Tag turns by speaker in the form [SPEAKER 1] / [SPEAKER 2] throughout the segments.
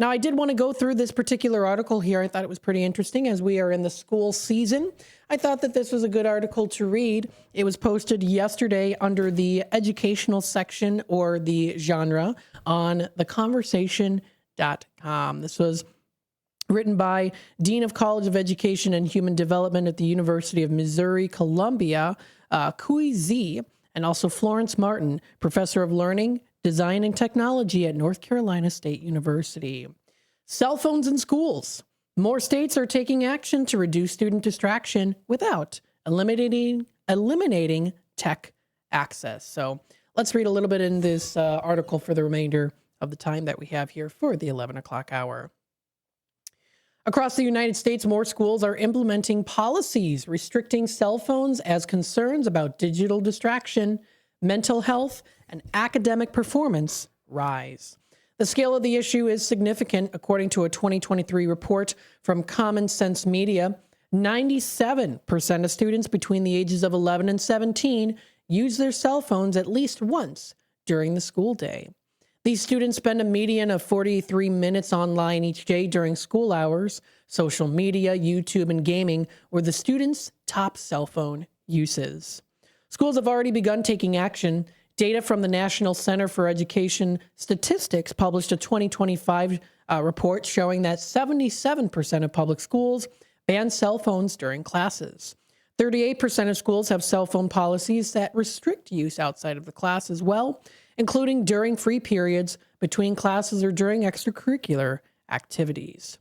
[SPEAKER 1] Now, I did want to go through this particular article here. I thought it was pretty interesting as we are in the school season. I thought that this was a good article to read. It was posted yesterday under the educational section or the genre on theconversation.com. This was written by Dean of College of Education and Human Development at the University of Missouri, Columbia, Kui Z, and also Florence Martin, Professor of Learning, Design, and Technology at North Carolina State University. Cell phones in schools. More states are taking action to reduce student distraction without eliminating tech access. So let's read a little bit in this article for the remainder of the time that we have here for the 11 o'clock hour. Across the United States, more schools are implementing policies restricting cell phones as concerns about digital distraction, mental health, and academic performance rise. The scale of the issue is significant. According to a 2023 report from Common Sense Media, 97% of students between the ages of 11 and 17 use their cell phones at least once during the school day. These students spend a median of 43 minutes online each day during school hours. Social media, YouTube, and gaming were the students' top cell phone uses. Schools have already begun taking action. Data from the National Center for Education Statistics published a 2025 report showing that 77% of public schools ban cell phones during classes. 38% of schools have cell phone policies that restrict use outside of the class as well, including during free periods, between classes, or during extracurricular activities.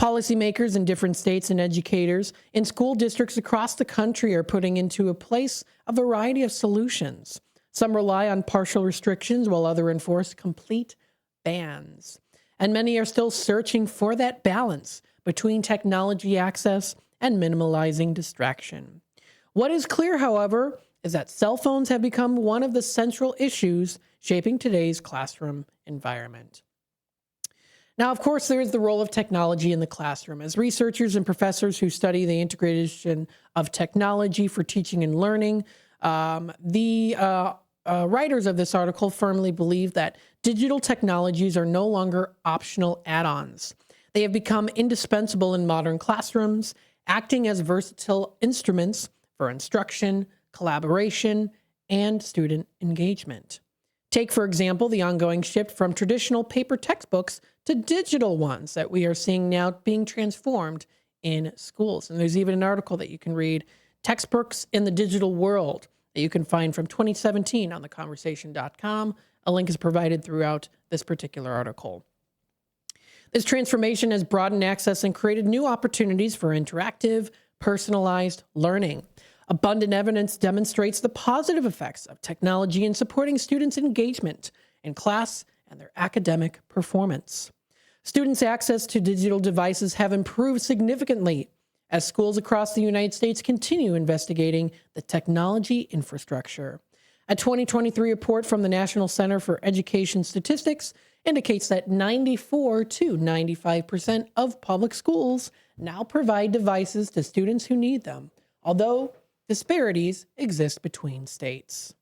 [SPEAKER 1] Policymakers in different states and educators in school districts across the country are putting into place a variety of solutions. Some rely on partial restrictions while others enforce complete bans. And many are still searching for that balance between technology access and minimalizing distraction. What is clear, however, is that cell phones have become one of the central issues shaping today's classroom environment. Now, of course, there is the role of technology in the classroom. As researchers and professors who study the integration of technology for teaching and learning, the writers of this article firmly believe that digital technologies are no longer optional add-ons. They have become indispensable in modern classrooms, acting as versatile instruments for instruction, collaboration, and student engagement. Take, for example, the ongoing shift from traditional paper textbooks to digital ones that we are seeing now being transformed in schools. And there's even an article that you can read, Textbooks in the Digital World, that you can find from 2017 on theconversation.com. A link is provided throughout this particular article. This transformation has broadened access and created new opportunities for interactive, personalized learning. Abundant evidence demonstrates the positive effects of technology in supporting students' engagement in class and their academic performance. Students' access to digital devices have improved significantly as schools across the United States continue investigating the technology infrastructure. A 2023 report from the National Center for Education Statistics indicates that 94 to 95% of public schools now provide devices to students who need them, although disparities exist between states.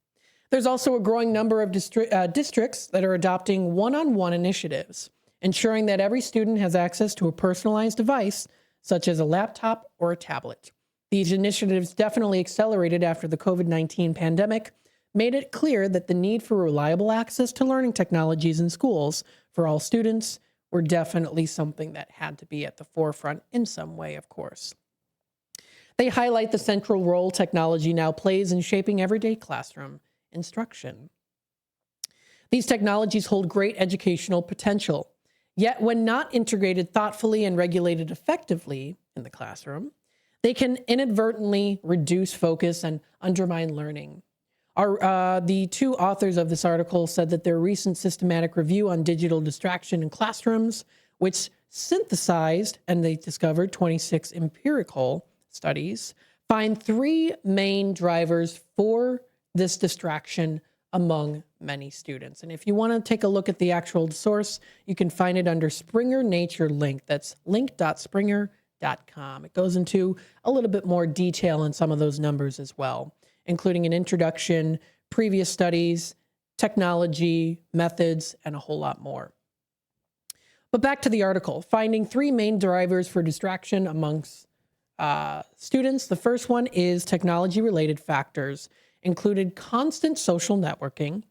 [SPEAKER 1] There's also a growing number of districts that are adopting one-on-one initiatives, ensuring that every student has access to a personalized device, such as a laptop or a tablet. These initiatives definitely accelerated after the COVID-19 pandemic, made it clear that the need for reliable access to learning technologies in schools for all students were definitely something that had to be at the forefront in some way, of course. They highlight the central role technology now plays in shaping everyday classroom instruction. These technologies hold great educational potential, yet when not integrated thoughtfully and regulated effectively in the classroom, they can inadvertently reduce focus and undermine learning. The two authors of this article said that their recent systematic review on digital distraction in classrooms, which synthesized and they discovered 26 empirical studies, find three main drivers for this distraction among many students. And if you want to take a look at the actual source, you can find it under Springer Nature link. That's link.springer.com. It goes into a little bit more detail on some of those numbers as well, including an introduction, previous studies, technology, methods, and a whole lot more. But back to the article, finding three main drivers for distraction amongst students. The first one is technology-related factors, included constant social networking,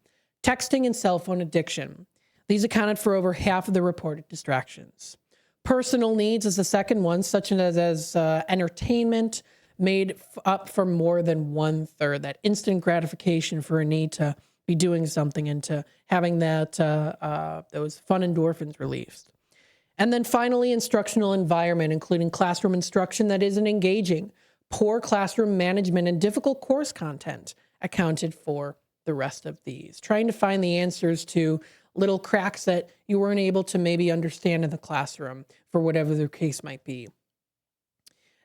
[SPEAKER 1] texting, and cell phone addiction. These accounted for over half of the reported distractions. Personal needs is the second one, such as entertainment, made up for more than 1/3. That instant gratification for a need to be doing something and to having that those fun endorphins released. And then finally, instructional environment, including classroom instruction that isn't engaging, poor classroom management, and difficult course content accounted for the rest of these. Trying to find the answers to little cracks that you weren't able to maybe understand in the classroom for whatever the case might be.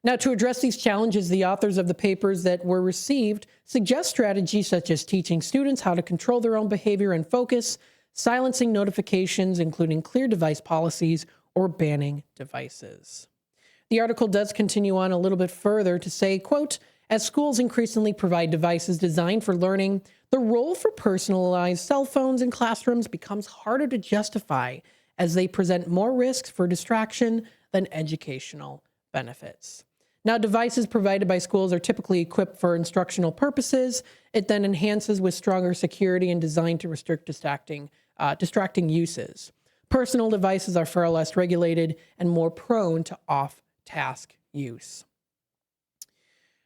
[SPEAKER 1] Now, to address these challenges, the authors of the papers that were received suggest strategies such as teaching students how to control their own behavior and focus, silencing notifications, including clear device policies, or banning devices. The article does continue on a little bit further to say, quote, as schools increasingly provide devices designed for learning, the role for personalized cell phones in classrooms becomes harder to justify as they present more risks for distraction than educational benefits. Now, devices provided by schools are typically equipped for instructional purposes. It then enhances with stronger security and designed to restrict distracting uses. Personal devices are far less regulated and more prone to off-task use.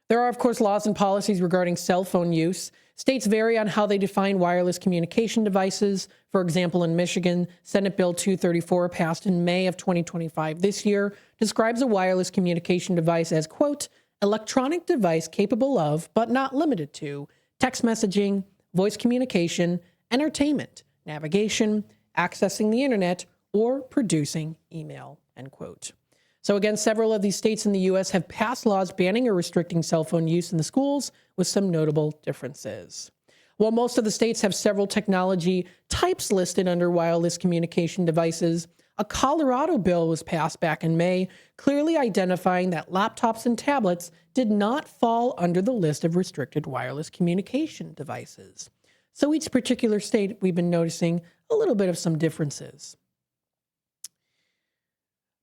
[SPEAKER 1] There are, of course, laws and policies regarding cell phone use. States vary on how they define wireless communication devices. For example, in Michigan, Senate Bill 234, passed in May of 2025 this year, describes a wireless communication device as, quote, electronic device capable of, but not limited to, text messaging, voice communication, entertainment, navigation, accessing the internet, or producing email, end quote. So again, several of these states in the U.S. have passed laws banning or restricting cell phone use in the schools, with some notable differences. While most of the states have several technology types listed under wireless communication devices, a Colorado bill was passed back in May, clearly identifying that laptops and tablets did not fall under the list of restricted wireless communication devices. So each particular state, we've been noticing a little bit of some differences.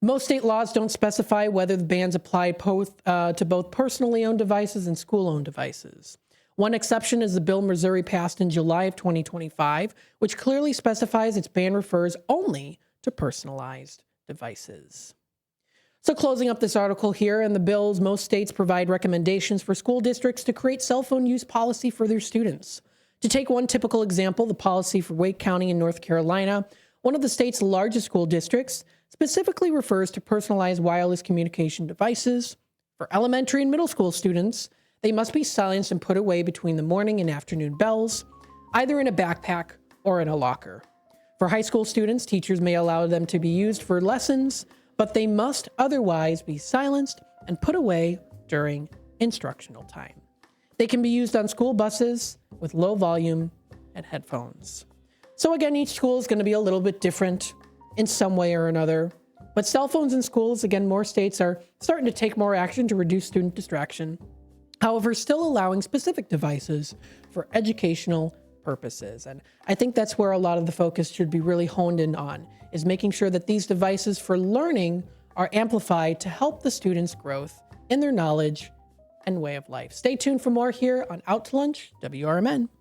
[SPEAKER 1] Most state laws don't specify whether the bans apply to both personally owned devices and school-owned devices. One exception is the bill Missouri passed in July of 2025, which clearly specifies its ban refers only to personalized devices. So closing up this article here, in the bills, most states provide recommendations for school districts to create cell phone use policy for their students. To take one typical example, the policy for Wake County in North Carolina, one of the state's largest school districts, specifically refers to personalized wireless communication devices. For elementary and middle school students, they must be silenced and put away between the morning and afternoon bells, either in a backpack or in a locker. For high school students, teachers may allow them to be used for lessons, but they must otherwise be silenced and put away during instructional time. They can be used on school buses with low volume and headphones. So again, each school is going to be a little bit different in some way or another. But cell phones in schools, again, more states are starting to take more action to reduce student distraction. However, still allowing specific devices for educational purposes. And I think that's where a lot of the focus should be really honed in on, is making sure that these devices for learning are amplified to help the students' growth in their knowledge and way of life. Stay tuned for more here on Out to Lunch, WRMN.